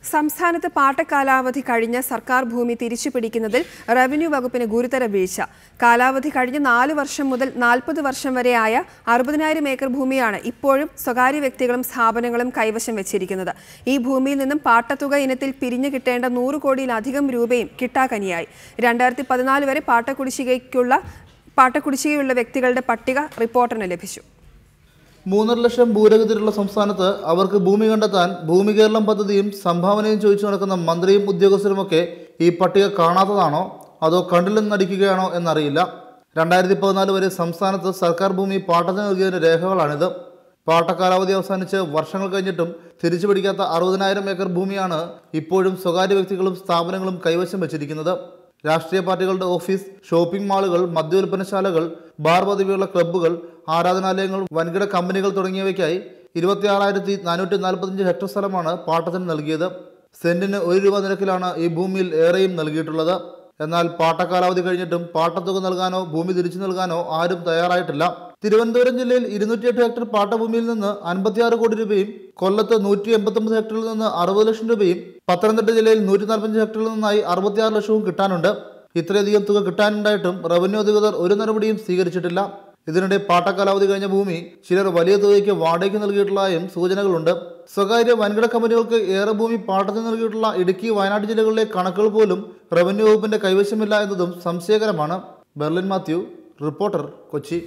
സംസ്ഥാനത്ത് പാട്ടക്കാലാവധി കഴിഞ്ഞ സർക്കാർ ഭൂമി തിരിച്ചുപിടിക്കുന്നതിൽ റവന്യൂ വകുപ്പിന് ഗുരുതര വീഴ്ച. കാലാവധി കഴിഞ്ഞ 4 വർഷം മുതൽ 40 വർഷം വരെയായ 60,000 ഏക്കർ ഭൂമിയാണ് ഇപ്പോഴും സ്വകാര്യ വ്യക്തികളും സ്ഥാപനങ്ങളും കൈവശം വെച്ചിരിക്കുന്നത്. ഈ ഭൂമിയിൽ നിന്നും പാട്ടത്തുക ഇനത്തിൽ പിരിഞ്ഞു കിട്ടേണ്ട 100 കോടിയിലധികം രൂപയും കിട്ടാക്കനിയായി. 2014 വരെ പാട്ടക്കുടിശ്ശികയുള്ള വ്യക്തികളുടെ പട്ടിക റിപ്പോർട്ടറിന് ലഭിച്ചു. 3.5 ലക്ഷം ഭൂരഹിതരുള്ള സംസ്ഥാനത്ത് അവർക്ക് ഭൂമി കണ്ടെത്താൻ ഭൂമി കേരളം പദ്ധതിയും സംഭാവനയും ചോദിച്ചു നടക്കുന്ന മന്ത്രിയും ഉദ്യോഗസ്ഥരുമൊക്കെ ഈ പട്ടിക കാണാത്തതാണോ അതോ കണ്ടില്ലെന്ന് നടിക്കുകയാണോ എന്നറിയില്ല. 2014 വരെ സംസ്ഥാനത്ത് സർക്കാർ ഭൂമി പാട്ടത്തിന് നൽകിയതിൻ്റെ രേഖകളാണിത്. പാട്ടക്കാലാവധി അവസാനിച്ച് വർഷങ്ങൾ കഴിഞ്ഞിട്ടും തിരിച്ചുപിടിക്കാത്ത 60,000 ഏക്കർ ഭൂമിയാണ് ഇപ്പോഴും സ്വകാര്യ വ്യക്തികളും സ്ഥാപനങ്ങളും കൈവശം വെച്ചിരിക്കുന്നത്. രാഷ്ട്രീയ പാർട്ടികളുടെ ഓഫീസ്, ഷോപ്പിംഗ് മാളുകൾ, മദ്യോൽപ്പന്നശാലകൾ, ബാർ പദവിയുള്ള ക്ലബ്ബുകൾ, ആരാധനാലയങ്ങൾ, വൻകിട കമ്പനികൾ തുടങ്ങിയവയ്ക്കായി 26,445 ഹെക്ടർ സ്ഥലമാണ് പാട്ടത്തിന് നൽകിയത്. സെന്റിന് 1 രൂപ നിരക്കിലാണ് ഈ ഭൂമിയിൽ ഏറെയും നൽകിയിട്ടുള്ളത്. എന്നാൽ പാട്ടക്കാലാവധി കഴിഞ്ഞിട്ടും പാട്ടത്തുക നൽകാനോ ഭൂമി തിരിച്ചു നൽകാനോ ആരും തയ്യാറായിട്ടില്ല. തിരുവനന്തപുരം ജില്ലയിൽ 208 ഹെക്ടർ പാട്ടഭൂമിയിൽ നിന്ന് 56 കോടി രൂപയും, കൊല്ലത്ത് 189 ഹെക്ടറിൽ നിന്ന് 60 ലക്ഷം രൂപയും, പത്തനംതിട്ട ജില്ലയിൽ 145 ഹെക്ടറിൽ നിന്നായി 66 ലക്ഷവും കിട്ടാനുണ്ട്. ഇത്രയധികം തുക കിട്ടാനുണ്ടായിട്ടും റവന്യൂ അധികൃതർ ഒരു നടപടിയും സ്വീകരിച്ചിട്ടില്ല. ഇതിനിടെ പാട്ടക്കാലാവധി കഴിഞ്ഞ ഭൂമി ചിലർ വലിയ തുകയ്ക്ക് വാടകയ്ക്ക് നൽകിയിട്ടുള്ളതായും സൂചനകളുണ്ട്. സ്വകാര്യ വൻകിട കമ്പനികൾക്ക് ഏറെ ഭൂമി പാട്ടത്തിന് നൽകിയിട്ടുള്ള ഇടുക്കി, വയനാട് ജില്ലകളിലെ കണക്കുകൾ പോലും റവന്യൂ വകുപ്പിന്റെ കൈവശമില്ല എന്നതും സംശയകരമാണ്. ബെർലിൻ മാത്യു, റിപ്പോർട്ടർ, കൊച്ചി.